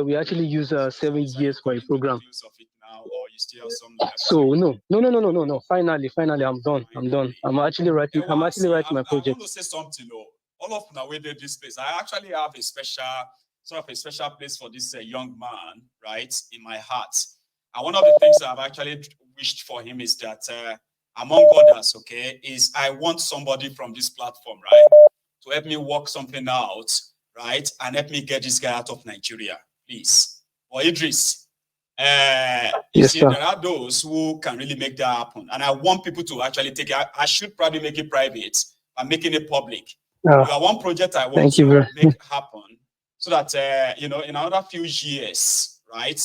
we actually use So 7 years for a coming to the program. close of it now, or you still have some left So to? no. Finally, I'm done. Finally. I'm Ewan, actually see, writing my I want to project. say something. Oh, all of now we did this place. I actually have a special, sort of a special place for this young man, right, in my heart. And one of the things I've actually wished for him is that, among others, okay, is I want somebody from this platform, right, to help me work something out, right, and help me get this guy out of Nigeria, please. Or Idris, you Yes, see, sir. there are those who can really make that happen. And I want people to actually take it. I should probably make it private by making it public. Uh, You are one project I want Thank you to very. make happen so that, in another few years, right,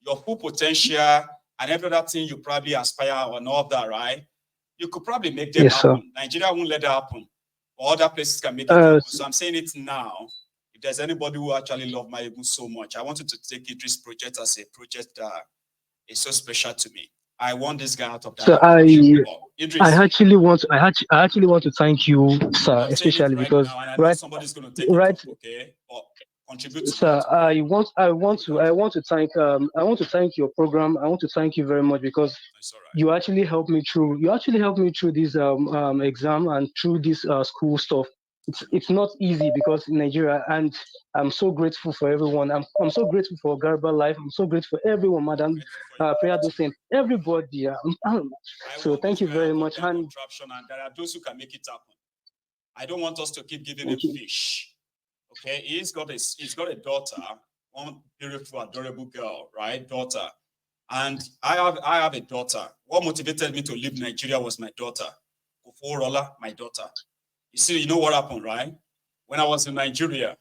your full potential and every other thing you probably aspire or all of that, right, you could probably make them Yes, sir. happen. Nigeria won't let that happen. But other places can make it happen. So I'm saying it now. If there's anybody who actually love my ego so much, I wanted to take Idris project as a project that is so special to me. I want this guy out of that So contraption. Oh, Idris, I actually want to thank you, sir, I'm saying it especially right because now, and I know right somebody's going to take it right up, okay? Or contribute to sir, that, okay? Take that. I want to thank your program. I want to thank you very much because It's all right. you actually helped me through. You actually helped me through this exam and through this school stuff. It's not easy because in Nigeria, and I'm so grateful for everyone. I'm so grateful for Garba Life. I'm so grateful for everyone, I'm Madam grateful for your Prayer gratitude. Docent, everybody. I So want thank this you guy very out of much, that and contraption, and there are those who can make it happen. I don't want us to keep giving him thank you. fish. Okay, he's got a daughter, one beautiful, adorable girl, right? Daughter. And I have a daughter. What motivated me to leave Nigeria was my daughter. Kuforola, my daughter. You see, you know what happened, right? When I was in Nigeria,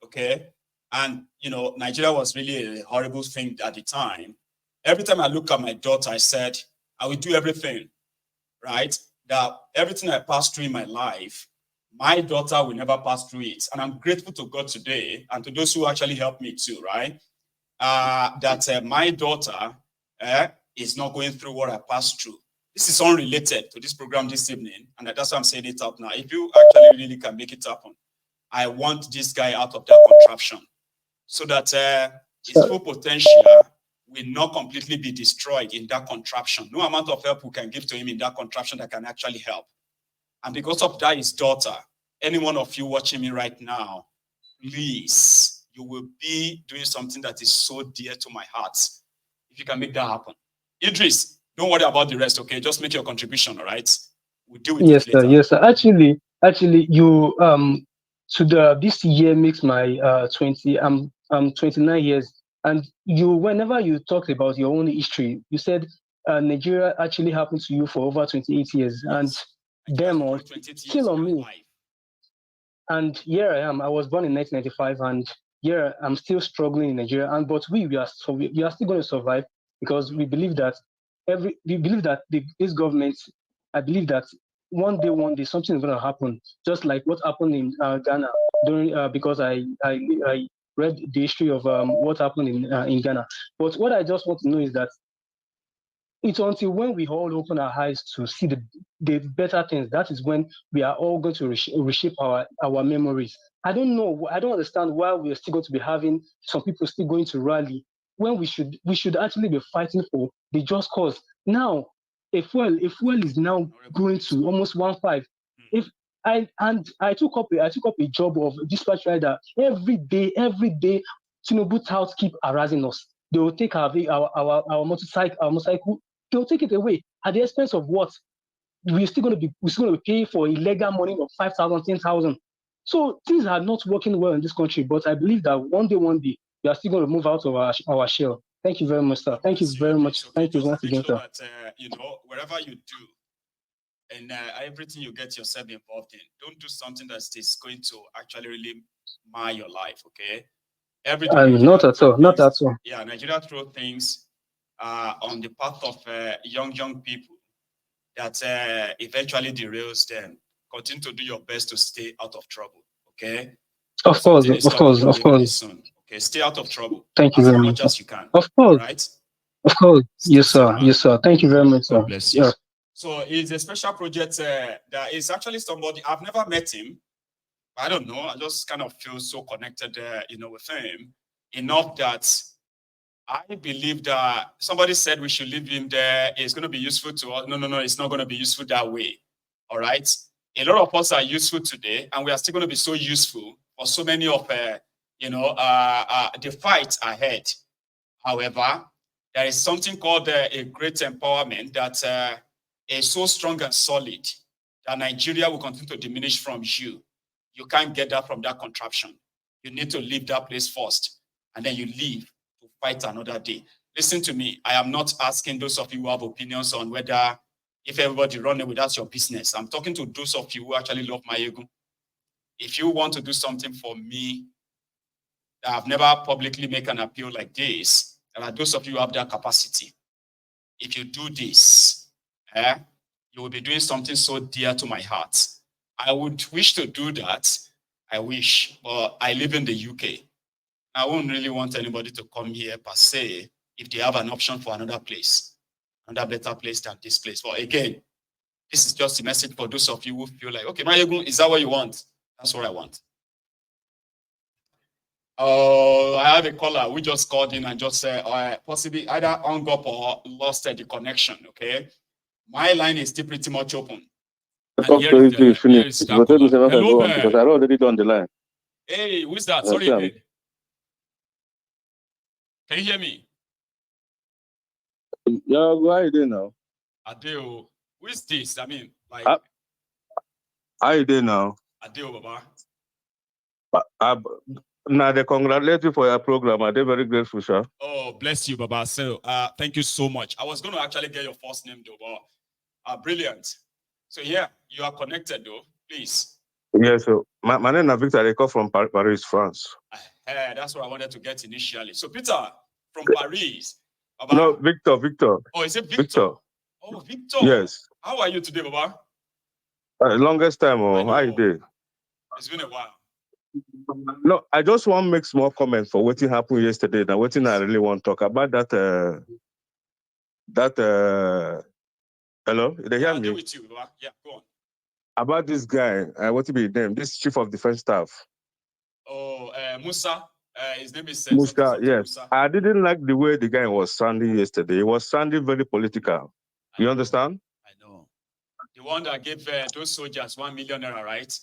okay, and Nigeria was really a horrible thing at the time. Every time I look at my daughter, I said, I will do everything, right? That everything I passed through in my life, my daughter will never pass through it. And I'm grateful to God today and to those who actually helped me too, right? That my daughter is not going through what I passed through. This is unrelated to this program this evening, and that's why I'm saying it out now. If you actually really can make it happen, I want this guy out of that contraption so that his So, full potential will not completely be destroyed in that contraption. No amount of help we can give to him in that contraption that can actually help. And because of that, his daughter, any one of you watching me right now, please, you will be doing something that is so dear to my heart if you can make that happen. Idris, don't worry about the rest, okay? Just make your contribution, all right? We'll deal with it yes, sir. later. Yes, sir. Actually, you to the this year makes my 20. I'm 29 years, and you whenever you talked about your own history, you said Nigeria actually happened to you for over 28 years, and Yes. Nigeria them for on 28 years still of on my me. life. And here I am. I was born in 1995, and here I'm still struggling in Nigeria. And but we are still going to survive because we believe that this government. I believe that one day, something is going to happen, just like what happened in Ghana during because I read the history of what happened in Ghana. But what I just want to know is that it's until when we all open our eyes to see the better things that is when we are all going to reshape our memories. I don't know. I don't understand why we are still going to be having some people still going to rally when we should actually be fighting for the just cause. Now, if fuel is now going to almost 1.5. If I took up a job of dispatch rider every day. Tinubu touts keep harassing us. They will take our motorcycle, they'll take it away at the expense of what? We're still going to be paying for illegal money of 5,000, 10,000. So things are not working well in this country, but I believe that one day, we are still going to move out of our shell. Thank you very much, sir. God Thank you bless you, very much. Idris. Okay, Thank you just once make again, sure sir. that, wherever you do, and everything you get yourself involved in, don't do something that is going to actually really mar your life, okay? Every day Not Nigeria at throw all. Not at things, all. yeah, Nigeria throw things on the path of young people that eventually derails them. Continue to do your best to stay out of trouble, okay? Of course, Something is of coming course, your of way very course. soon, okay? Stay out of trouble Thank you as very much, much sir. as you can, Of all course, right? of course. Stay Yes, safe, sir. man. Yes, sir. Thank you very much, sir. God bless you. Yeah. So it's a special project that is actually somebody I've never met him. I don't know. I just kind of feel so connected, with him. enough that I believe that somebody said we should leave him there. It's going to be useful to us. No, it's not going to be useful that way. All right. A lot of us are useful today, and we are still going to be so useful for so many of the fight ahead. However, there is something called a great empowerment that is so strong and solid that Nigeria will continue to diminish from you. You can't get that from that contraption. You need to leave that place first, and then you leave to fight another day. Listen to me. I am not asking those of you who have opinions on whether if everybody run away, that's your business. I'm talking to those of you who actually love my ego. If you want to do something for me, I've never publicly made an appeal like this. There are those of you who have that capacity. If you do this, you will be doing something so dear to my heart. I would wish to do that. I wish, but I live in the UK. I won't really want anybody to come here per se if they have an option for another place, another better place than this place. But again, this is just a message for those of you who feel like, okay, Mayegun, is that what you want? That's what I want. I have a caller who just called in and just said, possibly either hung up or lost the connection, okay? My line is still pretty much open. Talk to you till you finish. Hello there. Because I already done the line. Hey, who's that? Sorry again. Can you hear me? Yeah, go ahead now. Adeo. Who is this? I mean, like. How you doing now? Adeo, Baba. Now, they congratulate you for your program. They're very grateful, sir. Oh, bless you, Baba. So, thank you so much. I was going to actually get your first name, though, but brilliant. So, yeah, you are connected, though. Please. Yes, so my name is Victor. I come from Paris, France. That's what I wanted to get initially. So, Peter, from Paris. Baba. No, Victor. Oh, is it Victor? Oh, Victor. Yes. How are you today, Baba? Longest time, how you doing? It's been a while. No, I just want to make small comments for what happened yesterday. Now, what I really want to talk about that. Hello, they hear me? With you, Baba. Yeah, go on. About this guy, what to be his name? This chief of defense staff. Oh, Musa. His name is Musa. Yes, Musa. I didn't like the way the guy was sounding yesterday. He was sounding very political. You understand? I know. The one that gave those soldiers 1 million naira, right?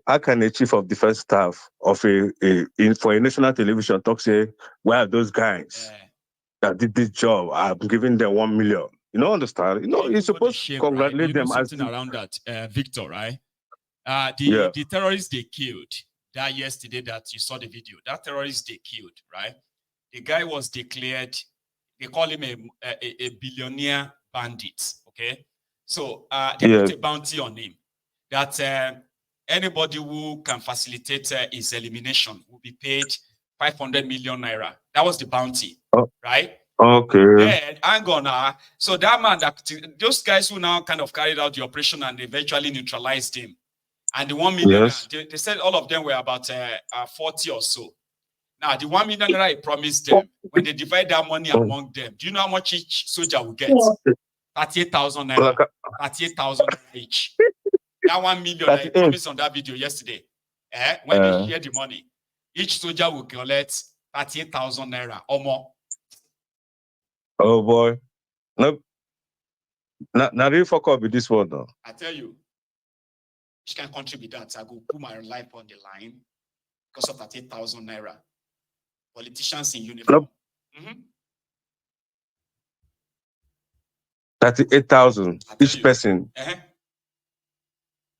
How can a chief of defense staff of for a national television talk say, where are those guys that did this job? I'm giving them 1 million. You don't understand? You know, you're supposed to congratulate right? them. Something around that, Victor, right? The terrorists they killed that yesterday that you saw the video, that terrorist they killed, right? The guy was declared, they call him a billionaire bandit, okay? So they put a bounty on him that anybody who can facilitate his elimination will be paid 500 million naira. That was the bounty, right? Okay. Then, hang on. So that man, those guys who now kind of carried out the operation and eventually neutralized him, and the 1 million, they said all of them were about 40 or so. Now, the 1 million I promised them, when they divide that money among them, do you know how much each soldier will get? 38,000 naira. 38,000 each. That 1 million I promised on that video yesterday. When they share the money, each soldier will collect 38,000 naira or more. Oh boy. No. Now really fuck up with this one though. I tell you, she can contribute that. I go put my life on the line because of 38,000 naira. Politicians in uniform. Nope. 38,000 each person.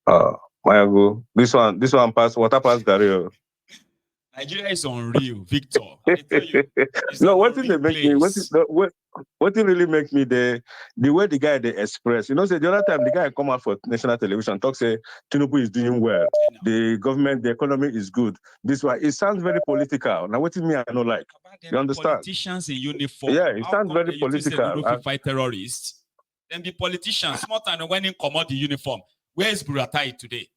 My go. This one pass water pass Gary. Nigeria is unreal, Victor. I tell you, no, what did they make me? What did really make me the way the guy they express? You know, say the other time the guy come out for national television talk say Tinubu is doing well, the government, the economy is good. This why it sounds very political. Now, what did me I don't like? You understand? Politicians in uniform. Yeah, it sounds very political. Fight terrorists. Then the politicians, small time when in commode the uniform. Where is Buratai today?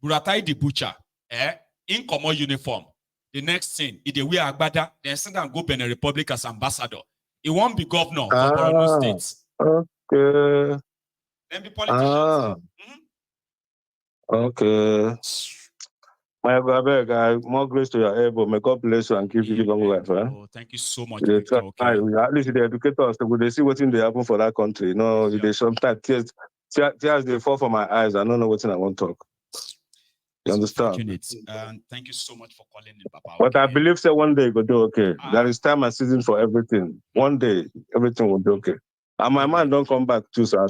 Buratai the butcher, in commode uniform. The next thing, if they wear agbada, then send and go Benin Republic as ambassador. He won't be governor for Borno State. Okay. Then be politicians. Okay. My God, more grace to your elbow. May God bless you and give you long life. Oh, thank you so much, They Victor. try, at least the educators, they see what's in the happen for that country. You know, they sometimes tears they fall from my eyes. I don't know what I want to talk. You understand? And thank you so much for calling in, Papa. But I believe that one day it will do okay. There is time and season for everything. One day everything will be okay. And my man don't come back too, so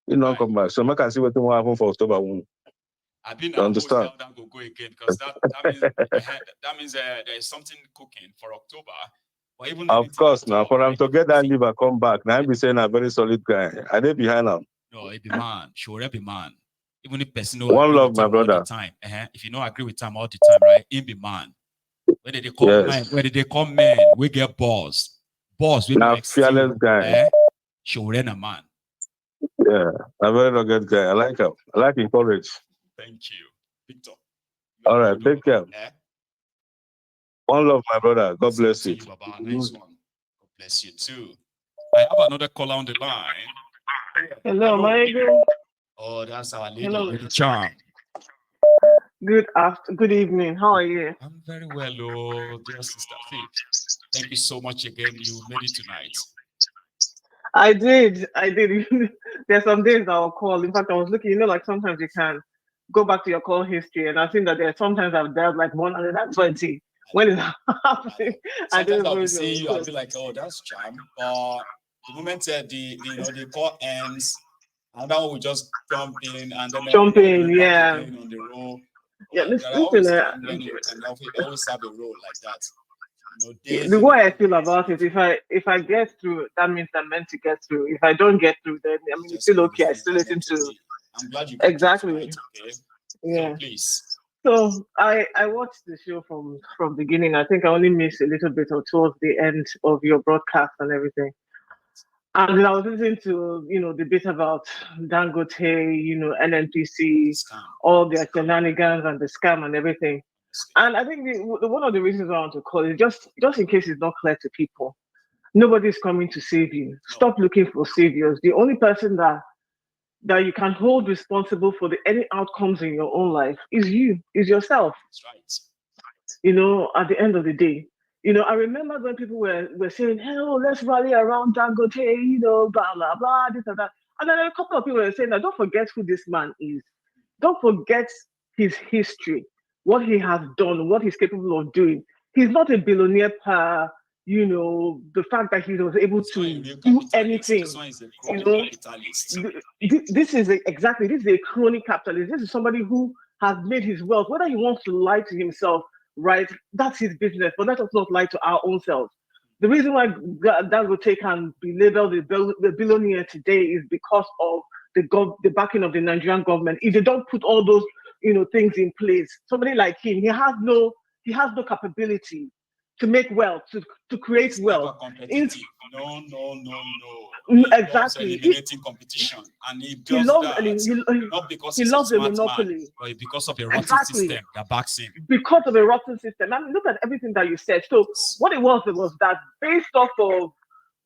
he don't come back. So I can see what will happen for October 1. I've been you understand? Go again because that means there is something cooking for October. But even of course, now for him to get that leave and come back, now I be saying a very solid guy. I did behind him. No, it be man, sure be man. Even if person no one agree love, with my time brother. all the time, if you don't agree with time all the time, right? It be man. Whether they call man, whether they call men, we get boss. Boss, we now like fearless guy. Sure a man. Yeah, a very rugged guy. I like him. I like him courage. Thank you, Victor. All right, take care. One love, my brother. God bless you. Baba. Nice one. God bless you too. I have another caller on the line. Hello, Michael. Oh, that's our lady. Hello. Lady Charm. Good evening. How are you? I'm very well, oh, dear sister Faith. Thank you so much again. You made it tonight. I did. There's some days I'll call. In fact, I was looking, like sometimes you can go back to your call history, and I've seen that there's sometimes I've dialed like 120. When is that happening? Sometimes I'll be seeing you, I'll be like, oh, that's Charm. But the moment the call ends, another one will just jump in and then jump in, yeah. On the roll. Yeah, listen, always can always have a role like that. The way I feel about it, if I get through, that means I'm meant to get through. If I don't get through, then I mean it's still okay. I still listen to. I'm glad you exactly. Tonight, okay? Yeah. So please. So I watched the show from beginning. I think I only missed a little bit or towards the end of your broadcast and everything. And then I was listening to the bit about Dangote, NNPC, all their shenanigans and the scam and everything. And I think one of the reasons I want to call it just in case it's not clear to people, nobody's coming to save you. Stop looking for saviors. The only person that you can hold responsible for any outcomes in your own life is yourself. That's right. At the end of the day. I remember when people were saying, hey, let's rally around Dangote, blah, blah, blah, this and that. And then a couple of people were saying that don't forget who this man is. Don't forget his history, what he has done, what he's capable of doing. He's not a billionaire per, the fact that he was able to do anything. This is a crony capitalist. This is somebody who has made his wealth. Whether he wants to lie to himself, right? That's his business, but let us not lie to our own selves. The reason why Dangote can be labeled the billionaire today is because of the backing of the Nigerian government. If they don't put all those things in place, somebody like him, he has no capability to make wealth, to create wealth. No. Exactly. Eliminating competition, and he not because he loves a monopoly, man, but because of a rotten system that backs him. Because of a rotten system. I mean, look at everything that you said. So what it was that based off of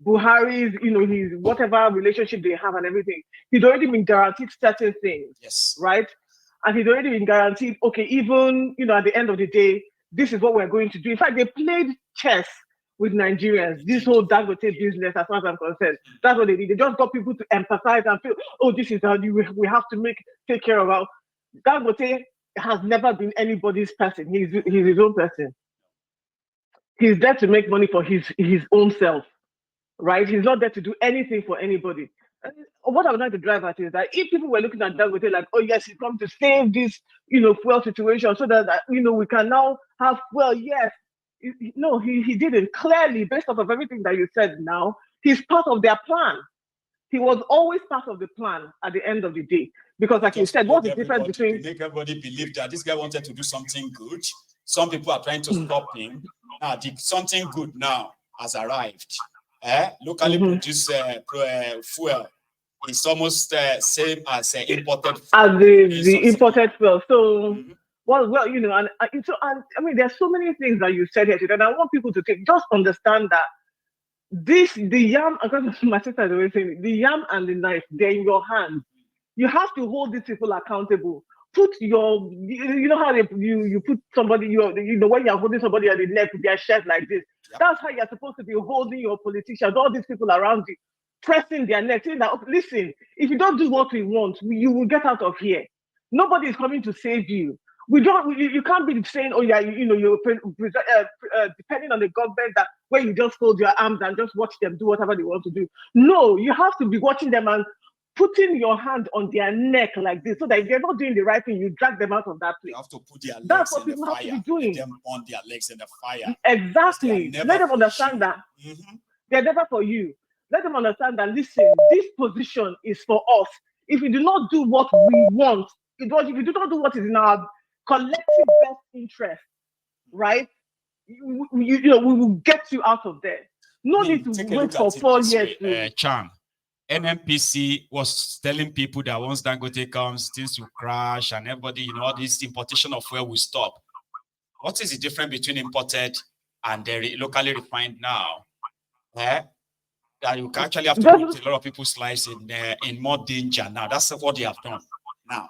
Buhari's, his whatever relationship they have and everything, he'd already been guaranteed certain things. Yes. Right? And he'd already been guaranteed, okay, even, at the end of the day, this is what we're going to do. In fact, they played chess with Nigerians, this whole Dangote business, as far as I'm concerned. That's what they did. They just got people to empathize and feel, oh, this is how we have to take care of our. Dangote has never been anybody's person. He's his own person. He's there to make money for his own self, right? He's not there to do anything for anybody. What I would like to drive at is that if people were looking at Dangote like, oh yes, he's come to save this, fuel situation so that we can now have fuel. Yes. No, he didn't. Clearly, based off of everything that you said now, he's part of their plan. He was always part of the plan at the end of the day. Because like you said, what's the difference between... Make everybody believe that this guy wanted to do something good. Some people are trying to stop him. Something good now has arrived. Locally produced fuel is almost same as imported fuel. As the imported fuel. So... Well, and I mean, there's so many things that you said here today, and I want people to just understand that the yam, according to my sister is always saying, the yam and the knife, they're in your hands. You have to hold these people accountable put your, you know how you put somebody, you know, when you're holding somebody on the neck with their shirt like this, that's how you're supposed to be holding your politicians, all these people around you, pressing their neck, saying that, listen, if you don't do what we want, you will get out of here. Nobody is coming to save you. You can't be saying, oh yeah, you're depending on the government that where you just fold your arms and just watch them do whatever they want to do. No, you have to be watching them and putting your hand on their neck like this, so that if they're not doing the right thing, you drag them out of that place. You have to put their legs That's what in the people fire. have to be doing. Put them on their legs in the fire. Exactly. Let them understand that they're never for you. Let them understand that, listen, this position is for us. If you do not do what we want, if you do not do what is in our collective best interest, right? We will get you out of there. No need to wait for 4 years. Chan, NNPC was telling people that once Dangote comes, things will crash and everybody, all this importation of fuel will stop. What is the difference between imported and the locally refined now? That you actually have to put a lot of people's lives in more danger now. That's what they have done now.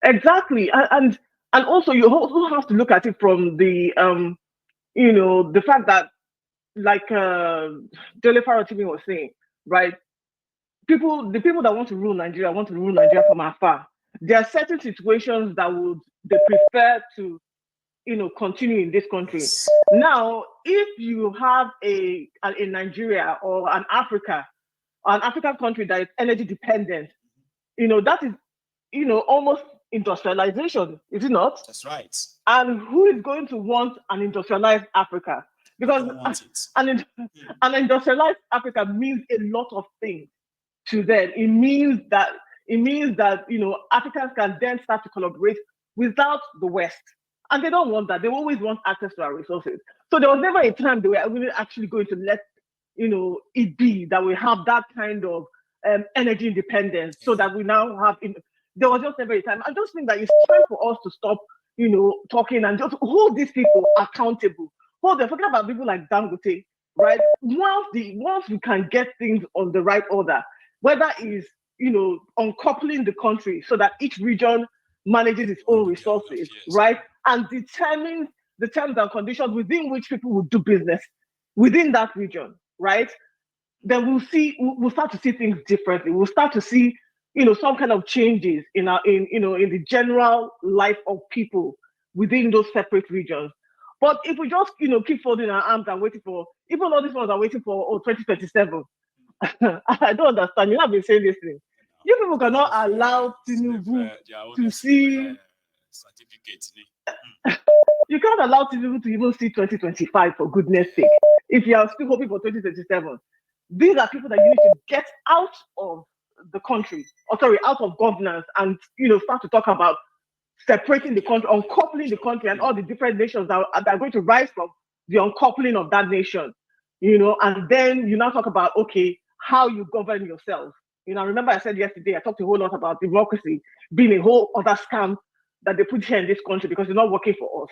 Exactly. And also you also have to look at it from the the fact that, like Dele Farotimi was saying, right? The people that want to rule Nigeria from afar. There are certain situations that they prefer to continue in this country. Now, if you have a Nigeria or an African country that is energy dependent, that is almost industrialization, is it not? That's right. And who is going to want an industrialized Africa? Because an industrialized Africa means a lot of things to them. It means that Africans can then start to collaborate without the West. And they don't want that. They always want access to our resources. So there was never a time they were really actually going to let it be that we have that kind of energy independence, so that we now have there was just never a time. I just think that it's time for us to stop talking and just hold these people accountable. Hold them. Forget about people like Dangote, right? Once we can get things on the right order, whether it's uncoupling the country so that each region manages its own resources, right? And determines the terms and conditions within which people will do business within that region, right? Then we'll start to see things differently. We'll start to see, some kind of changes in the general life of people within those separate regions. But if we just, keep folding our arms and waiting for, even all these ones are waiting for 2027. I don't understand. You have been saying this thing. You people cannot allow Tinubu to see certificates. You can't allow Tinubu to even see 2025, for goodness sake. If you are still hoping for 2027, these are people that you need to get out of the country, out of governance, and start to talk about separating the country, uncoupling the country, and all the different nations that are going to rise from the uncoupling of that nation. And then you now talk about, okay, how you govern yourself. Remember I said yesterday, I talked a whole lot about democracy being a whole other scam that they put here in this country because it's not working for us.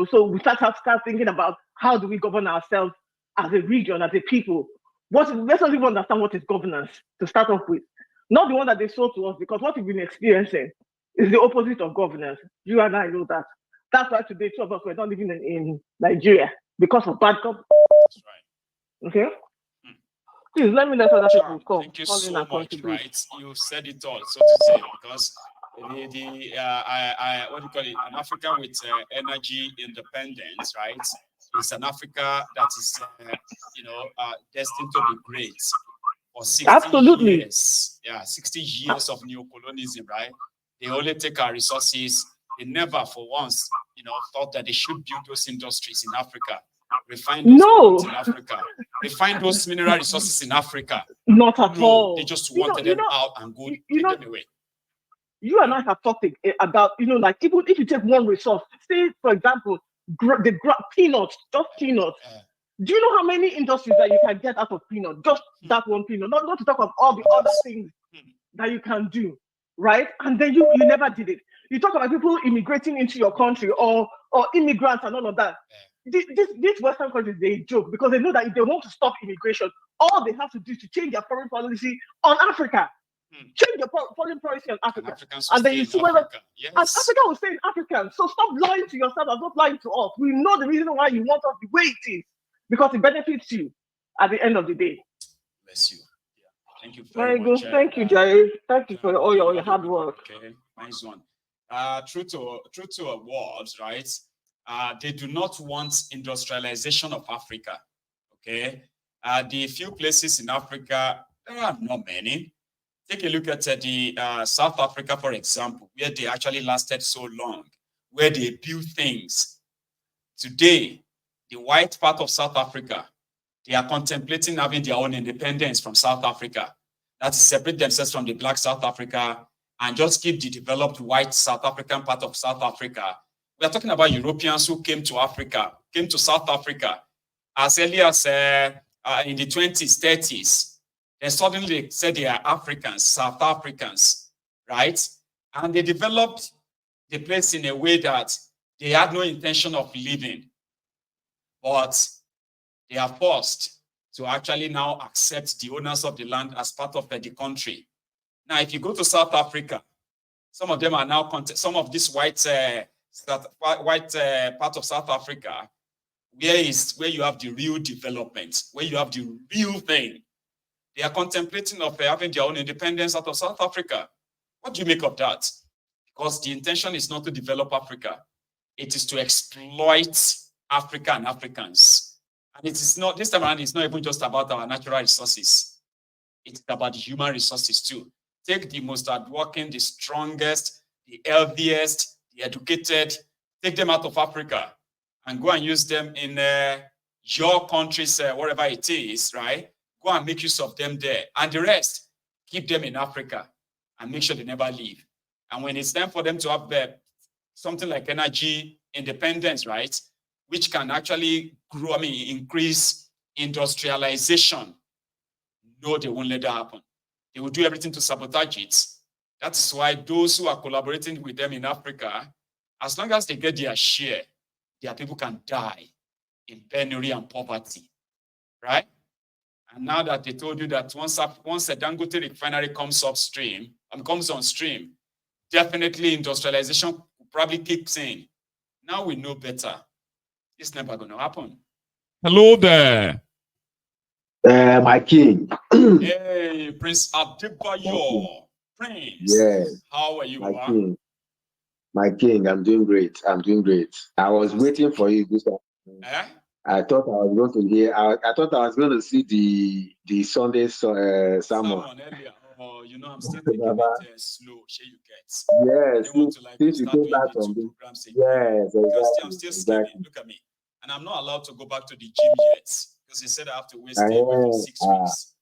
So we start thinking about how do we govern ourselves as a region, as a people. Let's not even understand what is governance to start off with. Not the one that they sold to us, because what we've been experiencing is the opposite of governance. You and I know that. That's why today 2 of us were not living in Nigeria because of bad governance. That's right. Okay? Please let me let other people come. Thank you so much, right? You said it all, so to say, because what do you call it? An Africa with energy independence, right? It's an Africa that is, destined to be great for 60 years. Yeah, 60 years of neocolonialism, right? They only take our resources. They never, for once, thought that they should build those industries in Africa. Refine those products in Africa. Refine those mineral resources in Africa. Not at all. They just wanted them out and go take them away. You and I have talked about, like, even if you take one resource, say, for example, peanuts, just peanuts. Do you know how many industries that you can get out of peanut? Just that one peanut. Not to talk of all the other things that you can do, right? And then you never did it. You talk about people immigrating into your country or immigrants and all of that. These Western countries, they joke because they know that if they want to stop immigration, all they have to do is to change their foreign policy on Africa. Change your foreign policy on Africa. And then you see whether yes. and Africa will stay in African. So stop lying to yourself and stop lying to us. We know the reason why you want us the way it is. Because it benefits you at the end of the day. Bless you. Yeah. Thank you very much. Thank you, Jay. Thank you for all your hard work. Okay, nice one. True to a word, right? They do not want industrialization of Africa. Okay, the few places in Africa, there are not many. Take a look at the South Africa, for example, where they actually lasted so long, where they built things. Today, the white part of South Africa, they are contemplating having their own independence from South Africa. That is, separate themselves from the black South Africa and just keep the developed white South African part of South Africa. We are talking about Europeans who came to Africa, came to South Africa as early as in the 20s, 30s. Then suddenly they said they are Africans, South Africans, right? And they developed the place in a way that they had no intention of living. But they are forced to actually now accept the owners of the land as part of the country. Now, if you go to South Africa, some of them are now, some of this white part of South Africa, where you have the real development, where you have the real thing. They are contemplating of having their own independence out of South Africa. What do you make of that? Because the intention is not to develop Africa. It is to exploit Africa and Africans. And it is not, this time around, it's not even just about our natural resources. It's about the human resources too. Take the most hardworking, the strongest, the healthiest, the educated, take them out of Africa and go and use them in your countries, wherever it is, right? Go and make use of them there. And the rest, keep them in Africa and make sure they never leave. And when it's time for them to have something like energy independence, right? Which can actually grow, increase industrialization. No, they won't let that happen. They will do everything to sabotage it. That's why those who are collaborating with them in Africa, as long as they get their share, their people can die in penury and poverty, right? And now that they told you that once a Dangote refinery comes on stream, definitely industrialization probably kicks in. Now we know better. It's never going to happen. Hello there. My king. Hey, Prince Adebayo. Prince. Yes. How are you? King. My king, I'm doing great. I was waiting for you this afternoon. I thought I was going to hear. I thought I was going to see the Sunday sermon. Earlier. Oh, I'm still taking it slow. Sure you get. Yes. I want to since you came back from the programs again. Yes, exactly. I'm still skinny. Look at me, and I'm not allowed to go back to the gym yet because he said I have to wait away for 6 weeks.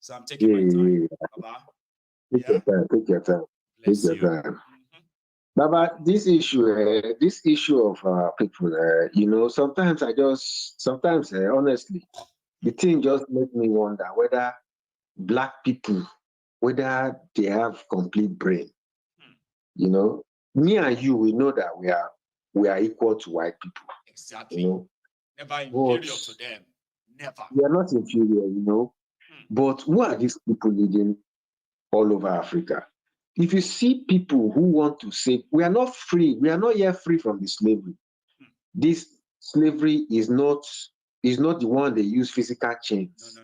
So I'm taking my time. Baba. Take your time. Bless take your time. Baba, this issue of people, sometimes honestly, the thing just makes me wonder whether black people, whether they have complete brain. Me and you, we know that we are equal to white people. Exactly. Never inferior to them. Never. We are not inferior, But who are these people leading all over Africa? If you see people who want to say, we are not free, we are not yet free from the slavery. This slavery is not the one they use physical chains.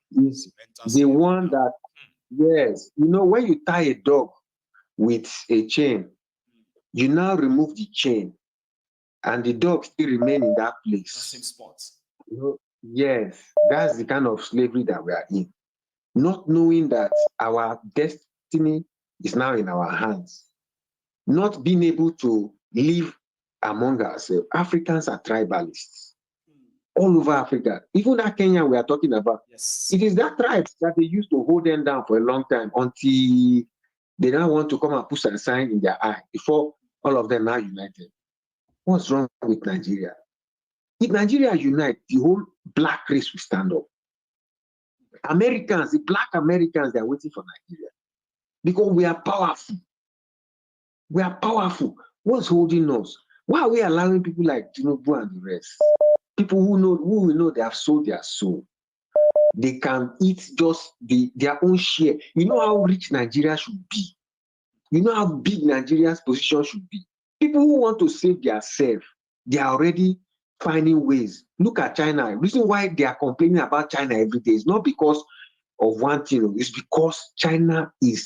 No. It's the one that, yes, when you tie a dog with a chain, you now remove the chain and the dog still remain in that place. Same spot. Yes, that's the kind of slavery that we are in. Not knowing that our destiny is now in our hands. Not being able to live among ourselves. Africans are tribalists. All over Africa. Even that Kenya we are talking about. Yes. It is that tribes that they used to hold them down for a long time until they now want to come and put a sign in their eye before all of them are united. What's wrong with Nigeria? If Nigeria unite, the whole black race will stand up. Americans, the black Americans, they are waiting for Nigeria because we are powerful. We are powerful. What's holding us? Why are we allowing people like Tinubu and the rest? People who we know they have sold their soul. they can eat just their own share. You know how rich Nigeria should be. You know how big Nigeria's position should be. People who want to save themselves, they are already finding ways. Look at China. The reason why they are complaining about China every day is not because of one thing. It's because China is